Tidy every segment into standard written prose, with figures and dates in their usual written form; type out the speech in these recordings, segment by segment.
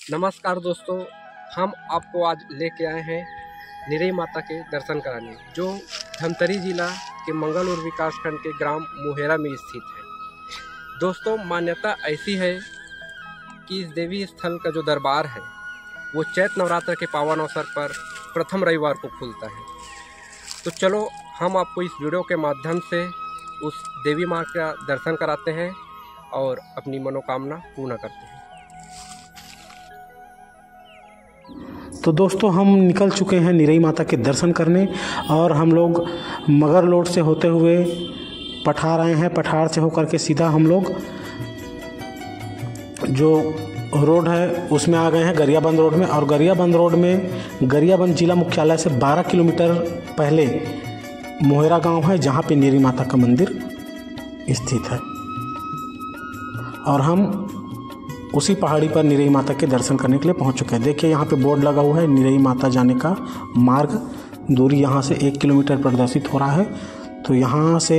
नमस्कार दोस्तों, हम आपको आज लेके आए हैं निरई माता के दर्शन कराने, जो धमतरी जिला के मंगलूर विकासखंड के ग्राम मोहेरा में स्थित है। दोस्तों, मान्यता ऐसी है कि इस देवी स्थल का जो दरबार है वो चैत्र नवरात्र के पावन अवसर पर प्रथम रविवार को खुलता है। तो चलो हम आपको इस वीडियो के माध्यम से उस देवी माँ का दर्शन कराते हैं और अपनी मनोकामना पूर्ण करते हैं। तो दोस्तों, हम निकल चुके हैं निरई माता के दर्शन करने और हम लोग मगर रोड से होते हुए पठार आए हैं। पठार से होकर के सीधा हम लोग जो रोड है उसमें आ गए हैं गरियाबंद रोड में। और गरियाबंद रोड में गरियाबंद जिला मुख्यालय से 12 किलोमीटर पहले मोहेरा गांव है, जहां पे निरई माता का मंदिर स्थित है। और हम उसी पहाड़ी पर निरई माता के दर्शन करने के लिए पहुंच चुके हैं। देखिए, यहाँ पे बोर्ड लगा हुआ है निरई माता जाने का मार्ग। दूरी यहाँ से 1 किलोमीटर प्रदर्शित हो रहा है। तो यहाँ से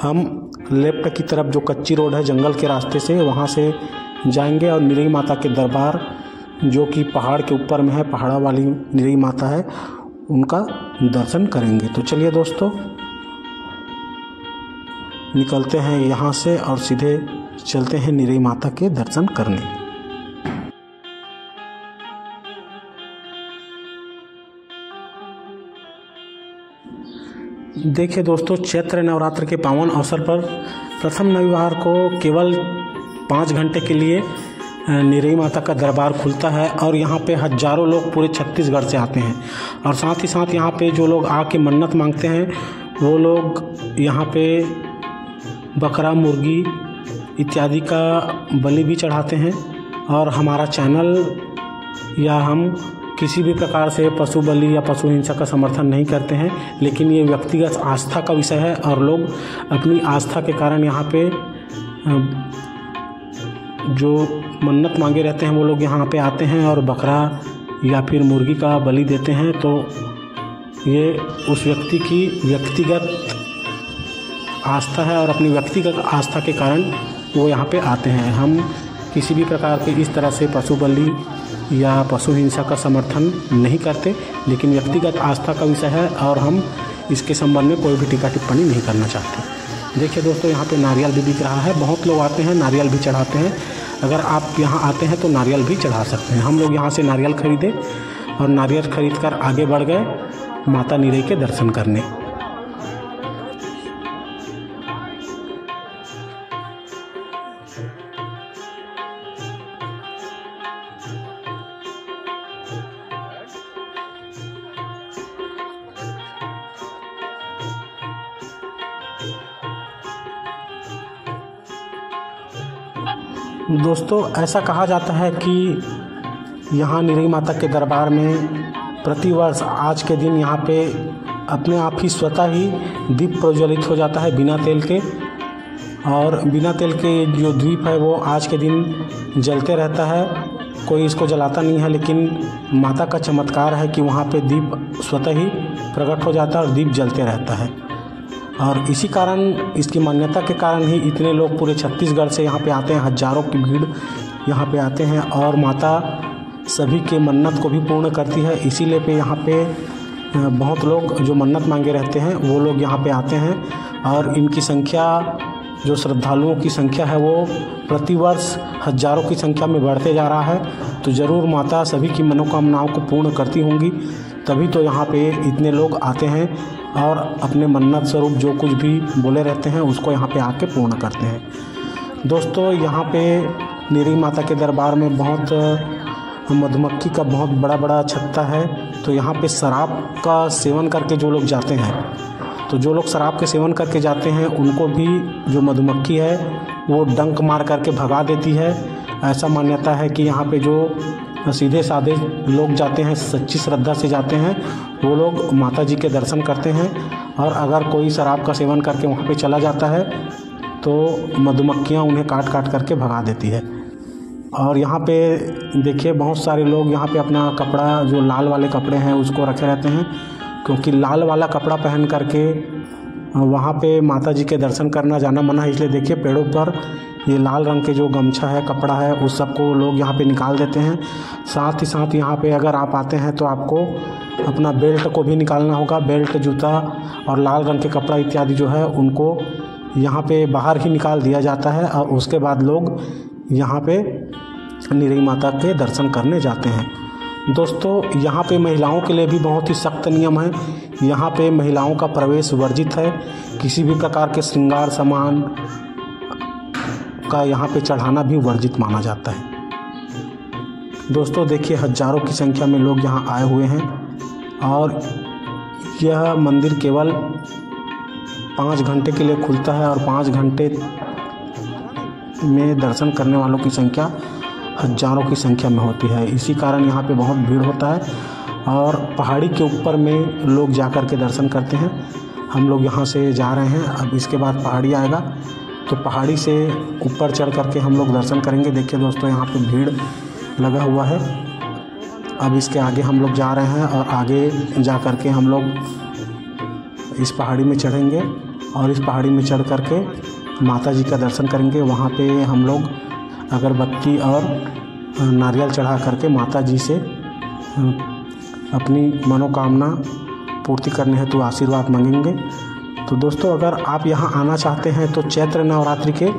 हम लेफ्ट की तरफ जो कच्ची रोड है जंगल के रास्ते से, वहाँ से जाएंगे और निरई माता के दरबार जो कि पहाड़ के ऊपर में है, पहाड़ा वाली निरई माता है, उनका दर्शन करेंगे। तो चलिए दोस्तों, निकलते हैं यहाँ से और सीधे चलते हैं निरई माता के दर्शन करने। देखिए दोस्तों, चैत्र नवरात्र के पावन अवसर पर प्रथम रविवार को केवल 5 घंटे के लिए निरई माता का दरबार खुलता है और यहाँ पे हजारों लोग पूरे छत्तीसगढ़ से आते हैं। और साथ ही साथ यहाँ पे जो लोग आके मन्नत मांगते हैं वो लोग यहाँ पे बकरा, मुर्गी इत्यादि का बलि भी चढ़ाते हैं। और हमारा चैनल या हम किसी भी प्रकार से पशु बलि या पशु हिंसा का समर्थन नहीं करते हैं, लेकिन ये व्यक्तिगत आस्था का विषय है और लोग अपनी आस्था के कारण यहाँ पे जो मन्नत मांगे रहते हैं वो लोग यहाँ पे आते हैं और बकरा या फिर मुर्गी का बलि देते हैं। तो ये उस व्यक्ति की व्यक्तिगत आस्था है और अपनी व्यक्तिगत आस्था के कारण वो यहाँ पे आते हैं। हम किसी भी प्रकार के इस तरह से पशु बलि या पशु हिंसा का समर्थन नहीं करते, लेकिन व्यक्तिगत आस्था का विषय है और हम इसके संबंध में कोई भी टीका टिप्पणी नहीं करना चाहते। देखिए दोस्तों, यहाँ पे नारियल भी बिक रहा है। बहुत लोग आते हैं, नारियल भी चढ़ाते हैं। अगर आप यहाँ आते हैं तो नारियल भी चढ़ा सकते हैं। हम लोग यहाँ से नारियल खरीदे और नारियल खरीद कर आगे बढ़ गए माता निरई के दर्शन करने। दोस्तों, ऐसा कहा जाता है कि यहाँ निरई माता के दरबार में प्रतिवर्ष आज के दिन यहाँ पे अपने आप ही स्वतः ही दीप प्रज्वलित हो जाता है बिना तेल के। और बिना तेल के जो दीप है वो आज के दिन जलते रहता है। कोई इसको जलाता नहीं है, लेकिन माता का चमत्कार है कि वहाँ पे दीप स्वतः ही प्रकट हो जाता है और दीप जलते रहता है। और इसी कारण, इसकी मान्यता के कारण ही इतने लोग पूरे छत्तीसगढ़ से यहाँ पे आते हैं। हजारों की भीड़ यहाँ पे आते हैं और माता सभी के मन्नत को भी पूर्ण करती है। इसीलिए पे यहाँ पे बहुत लोग जो मन्नत मांगे रहते हैं वो लोग यहाँ पे आते हैं। और इनकी संख्या, जो श्रद्धालुओं की संख्या है, वो प्रतिवर्ष हजारों की संख्या में बढ़ते जा रहा है। तो ज़रूर माता सभी की मनोकामनाओं को पूर्ण करती होंगी, तभी तो यहाँ पे इतने लोग आते हैं और अपने मन्नत स्वरूप जो कुछ भी बोले रहते हैं उसको यहाँ पे आके पूर्ण करते हैं। दोस्तों, यहाँ पे निरई माता के दरबार में बहुत मधुमक्खी का बहुत बड़ा बड़ा छत्ता है। तो यहाँ पे शराब का सेवन करके जो लोग जाते हैं, तो जो लोग शराब के सेवन करके जाते हैं उनको भी जो मधुमक्खी है वो डंक मार करके भगा देती है। ऐसा मान्यता है कि यहाँ पे जो सीधे साधे लोग जाते हैं, सच्ची श्रद्धा से जाते हैं, वो लोग माता जी के दर्शन करते हैं। और अगर कोई शराब का सेवन करके वहाँ पे चला जाता है तो मधुमक्खियाँ उन्हें काट काट करके भगा देती है। और यहाँ पे देखिए, बहुत सारे लोग यहाँ पे अपना कपड़ा, जो लाल वाले कपड़े हैं, उसको रखे रहते हैं, क्योंकि लाल वाला कपड़ा पहन करके वहाँ पे माता जी के दर्शन करना जाना मना है। इसलिए देखिए, पेड़ों पर ये लाल रंग के जो गमछा है, कपड़ा है, उस सबको लोग यहाँ पे निकाल देते हैं। साथ ही साथ यहाँ पे अगर आप आते हैं तो आपको अपना बेल्ट को भी निकालना होगा। बेल्ट, जूता और लाल रंग के कपड़ा इत्यादि जो है उनको यहाँ पे बाहर ही निकाल दिया जाता है और उसके बाद लोग यहाँ पे निरई माता के दर्शन करने जाते हैं। दोस्तों, यहाँ पे महिलाओं के लिए भी बहुत ही सख्त नियम है। यहाँ पे महिलाओं का प्रवेश वर्जित है। किसी भी प्रकार के श्रृंगार सामान का यहाँ पे चढ़ाना भी वर्जित माना जाता है। दोस्तों देखिए, हजारों की संख्या में लोग यहाँ आए हुए हैं और यह मंदिर केवल 5 घंटे के लिए खुलता है और 5 घंटे में दर्शन करने वालों की संख्या हजारों की संख्या में होती है। इसी कारण यहाँ पे बहुत भीड़ होता है और पहाड़ी के ऊपर में लोग जाकर के दर्शन करते हैं। हम लोग यहाँ से जा रहे हैं। अब इसके बाद पहाड़ी आएगा तो पहाड़ी से ऊपर चढ़ करके हम लोग दर्शन करेंगे। देखिए दोस्तों, यहाँ पे भीड़ लगा हुआ है। अब इसके आगे हम लोग जा रहे हैं और आगे जा कर के हम लोग इस पहाड़ी में चढ़ेंगे और इस पहाड़ी में चढ़ कर के माता जी का दर्शन करेंगे। वहाँ पे हम लोग अगरबत्ती और नारियल चढ़ा करके माता जी से अपनी मनोकामना पूर्ति करने हेतु आशीर्वाद मांगेंगे। तो दोस्तों, अगर आप यहाँ आना चाहते हैं तो चैत्र नवरात्रि के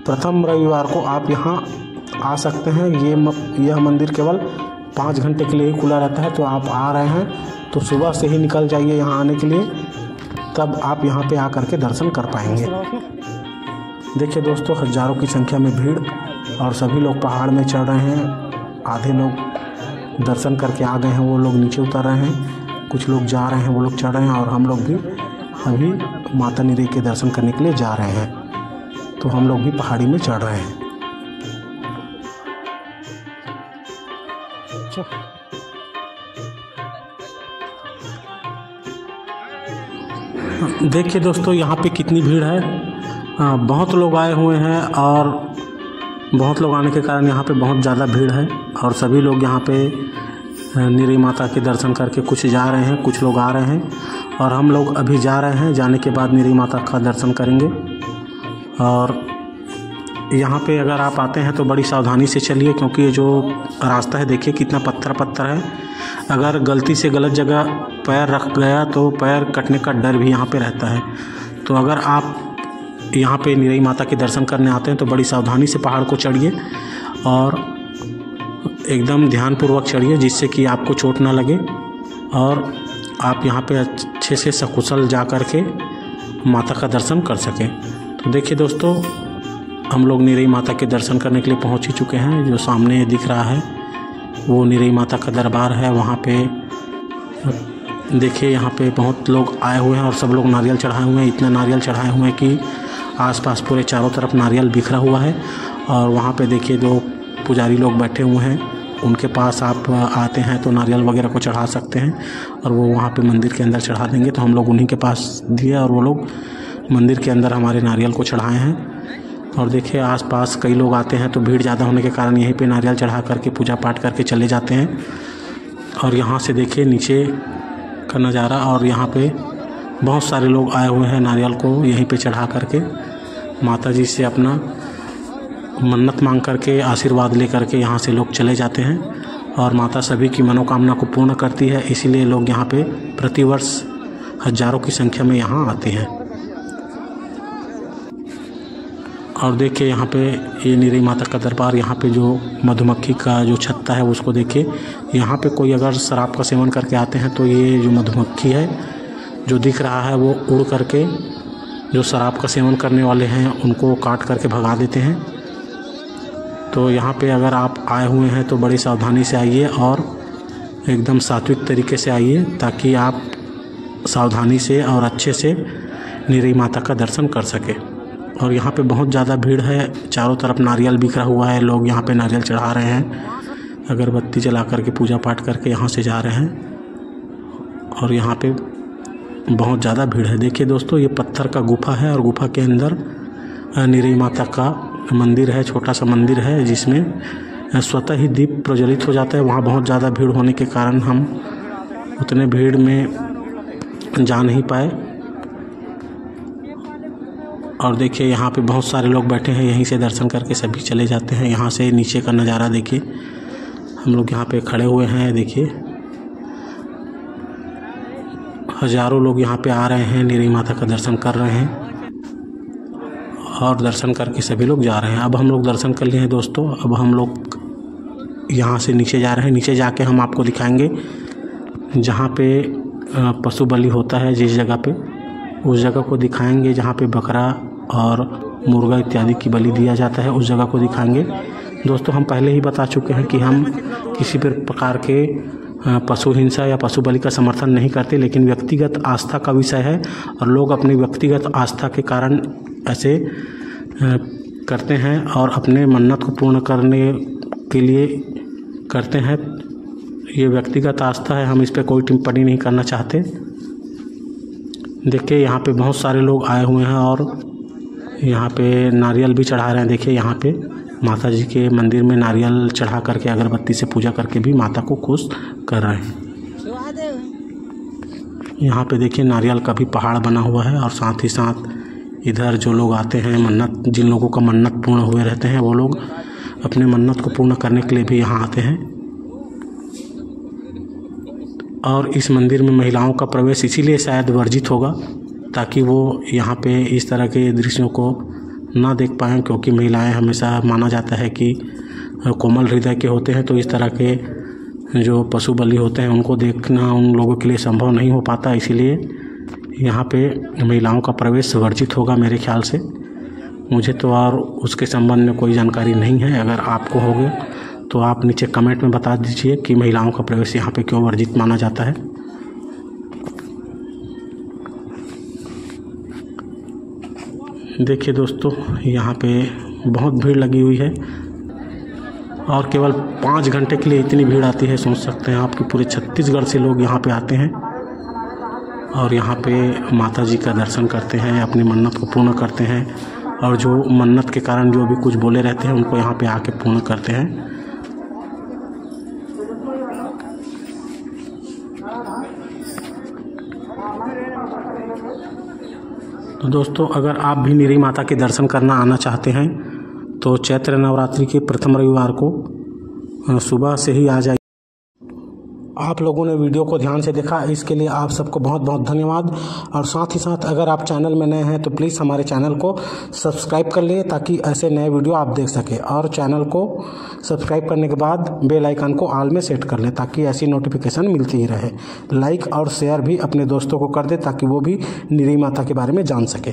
प्रथम रविवार को आप यहाँ आ सकते हैं। यह मंदिर केवल 5 घंटे के लिए ही खुला रहता है। तो आप आ रहे हैं तो सुबह से ही निकल जाइए यहाँ आने के लिए, तब आप यहाँ पे आकर के दर्शन कर पाएंगे। देखिए दोस्तों, हजारों की संख्या में भीड़ और सभी लोग पहाड़ में चढ़ रहे हैं। आधे लोग दर्शन करके आ गए हैं, वो लोग नीचे उतर रहे हैं। कुछ लोग जा रहे हैं, वो लोग चढ़ रहे हैं और हम लोग भी अभी माता निरई के दर्शन करने के लिए जा रहे हैं। तो हम लोग भी पहाड़ी में चढ़ रहे हैं। देखिए दोस्तों, यहाँ पे कितनी भीड़ है। बहुत लोग आए हुए हैं और बहुत लोग आने के कारण यहाँ पे बहुत ज़्यादा भीड़ है और सभी लोग यहाँ पे निरई माता के दर्शन करके कुछ जा रहे हैं, कुछ लोग आ रहे हैं और हम लोग अभी जा रहे हैं। जाने के बाद निरई माता का दर्शन करेंगे। और यहाँ पे अगर आप आते हैं तो बड़ी सावधानी से चलिए, क्योंकि ये जो रास्ता है देखिए कितना पत्थर है। अगर गलती से गलत जगह पैर रख गया तो पैर कटने का डर भी यहाँ पे रहता है। तो अगर आप यहाँ पे निरई माता के दर्शन करने आते हैं तो बड़ी सावधानी से पहाड़ को चढ़िए और एकदम ध्यानपूर्वक चढ़िए, जिससे कि आपको चोट ना लगे और आप यहाँ पे अच्छे से सकुशल जा कर के माता का दर्शन कर सकें। तो देखिए दोस्तों, हम लोग निरई माता के दर्शन करने के लिए पहुँच ही चुके हैं। जो सामने दिख रहा है वो निरई माता का दरबार है। वहाँ पे देखिए, यहाँ पे बहुत लोग आए हुए हैं और सब लोग नारियल चढ़ाए हुए हैं। इतना नारियल चढ़ाए हुए हैं कि आसपास पूरे चारों तरफ नारियल बिखरा हुआ है। और वहाँ पे देखिए जो पुजारी लोग बैठे हुए हैं, उनके पास आप आते हैं तो नारियल वगैरह को चढ़ा सकते हैं और वो वहाँ पे मंदिर के अंदर चढ़ा देंगे। तो हम लोग उन्हीं के पास दिए और वो लोग मंदिर के अंदर हमारे नारियल को चढ़ाए हैं। और देखिए आसपास कई लोग आते हैं तो भीड़ ज़्यादा होने के कारण यहीं पे नारियल चढ़ा करके पूजा पाठ करके चले जाते हैं। और यहाँ से देखिए नीचे का नज़ारा, और यहाँ पे बहुत सारे लोग आए हुए हैं नारियल को यहीं पे चढ़ा करके माता जी से अपना मन्नत मांग करके आशीर्वाद ले करके यहाँ से लोग चले जाते हैं। और माता सभी की मनोकामना को पूर्ण करती है, इसीलिए लोग यहाँ पे प्रतिवर्ष हजारों की संख्या में यहाँ आते हैं। और देखिए यहाँ पे ये निरई माता का दरबार, यहाँ पे जो मधुमक्खी का जो छत्ता है उसको देखिए। यहाँ पे कोई अगर शराब का सेवन करके आते हैं तो ये जो मधुमक्खी है जो दिख रहा है वो उड़ करके जो शराब का सेवन करने वाले हैं उनको काट करके भगा देते हैं। तो यहाँ पे अगर आप आए हुए हैं तो बड़ी सावधानी से आइए और एकदम सात्विक तरीके से आइए, ताकि आप सावधानी से और अच्छे से निरई माता का दर्शन कर सकें। और यहाँ पे बहुत ज़्यादा भीड़ है, चारों तरफ नारियल बिखरा हुआ है, लोग यहाँ पे नारियल चढ़ा रहे हैं, अगरबत्ती जला करके पूजा पाठ करके यहाँ से जा रहे हैं। और यहाँ पे बहुत ज़्यादा भीड़ है। देखिए दोस्तों, ये पत्थर का गुफा है और गुफा के अंदर निरई माता का मंदिर है, छोटा सा मंदिर है जिसमें स्वतः ही दीप प्रज्वलित हो जाता है। वहाँ बहुत ज़्यादा भीड़ होने के कारण हम उतने भीड़ में जा नहीं पाए। और देखिए यहाँ पे बहुत सारे लोग बैठे हैं, यहीं से दर्शन करके सभी चले जाते हैं। यहाँ से नीचे का नज़ारा देखिए, हम लोग यहाँ पे खड़े हुए हैं। देखिए हज़ारों लोग यहाँ पे आ रहे हैं, निरई माता का दर्शन कर रहे हैं और दर्शन करके सभी लोग जा रहे हैं। अब हम लोग दर्शन कर लिए हैं दोस्तों, अब हम लोग यहाँ से नीचे जा रहे हैं। नीचे जाके हम आपको दिखाएंगे जहाँ पे पशु बलि होता है, जिस जगह पे, उस जगह को दिखाएंगे जहाँ पे बकरा और मुर्गा इत्यादि की बलि दिया जाता है, उस जगह को दिखाएंगे। दोस्तों हम पहले ही बता चुके हैं कि हम किसी भी प्रकार के पशु हिंसा या पशु बलि का समर्थन नहीं करते, लेकिन व्यक्तिगत आस्था का विषय है और लोग अपनी व्यक्तिगत आस्था के कारण ऐसे करते हैं और अपने मन्नत को पूर्ण करने के लिए करते हैं। ये व्यक्तिगत आस्था है, हम इस पर कोई टिप्पणी नहीं करना चाहते। देखिए यहाँ पे बहुत सारे लोग आए हुए हैं और यहाँ पे नारियल भी चढ़ा रहे हैं। देखिए यहाँ पे माता जी के मंदिर में नारियल चढ़ा करके, अगरबत्ती से पूजा करके भी माता को खुश कर रहे हैं। यहाँ पे देखिए नारियल का भी पहाड़ बना हुआ है और साथ ही साथ इधर जो लोग आते हैं, मन्नत, जिन लोगों का मन्नत पूर्ण हुए रहते हैं, वो लोग अपने मन्नत को पूर्ण करने के लिए भी यहाँ आते हैं। और इस मंदिर में महिलाओं का प्रवेश इसीलिए शायद वर्जित होगा ताकि वो यहाँ पे इस तरह के दृश्यों को ना देख पाएँ, क्योंकि महिलाएं हमेशा माना जाता है कि कोमल हृदय के होते हैं, तो इस तरह के जो पशु बलि होते हैं उनको देखना उन लोगों के लिए संभव नहीं हो पाता। इसीलिए यहाँ पे महिलाओं का प्रवेश वर्जित होगा मेरे ख्याल से। मुझे तो और उसके संबंध में कोई जानकारी नहीं है, अगर आपको होगे तो आप नीचे कमेंट में बता दीजिए कि महिलाओं का प्रवेश यहाँ पे क्यों वर्जित माना जाता है। देखिए दोस्तों यहाँ पे बहुत भीड़ लगी हुई है और केवल 5 घंटे के लिए इतनी भीड़ आती है, सोच सकते हैं आप कि पूरे छत्तीसगढ़ से लोग यहाँ पे आते हैं और यहाँ पे माता जी का दर्शन करते हैं, अपनी मन्नत को पूर्ण करते हैं और जो मन्नत के कारण जो भी कुछ बोले रहते हैं उनको यहाँ पे आके पूर्ण करते हैं। तो दोस्तों अगर आप भी निरई माता के दर्शन करना आना चाहते हैं तो चैत्र नवरात्रि के प्रथम रविवार को सुबह से ही आ जाइए। आप लोगों ने वीडियो को ध्यान से देखा, इसके लिए आप सबको बहुत बहुत धन्यवाद। और साथ ही साथ अगर आप चैनल में नए हैं तो प्लीज़ हमारे चैनल को सब्सक्राइब कर लिए ताकि ऐसे नए वीडियो आप देख सकें। और चैनल को सब्सक्राइब करने के बाद बेल आइकन को ऑल में सेट कर लें ताकि ऐसी नोटिफिकेशन मिलती ही रहे। लाइक और शेयर भी अपने दोस्तों को कर दें ताकि वो भी निरई माता के बारे में जान सके।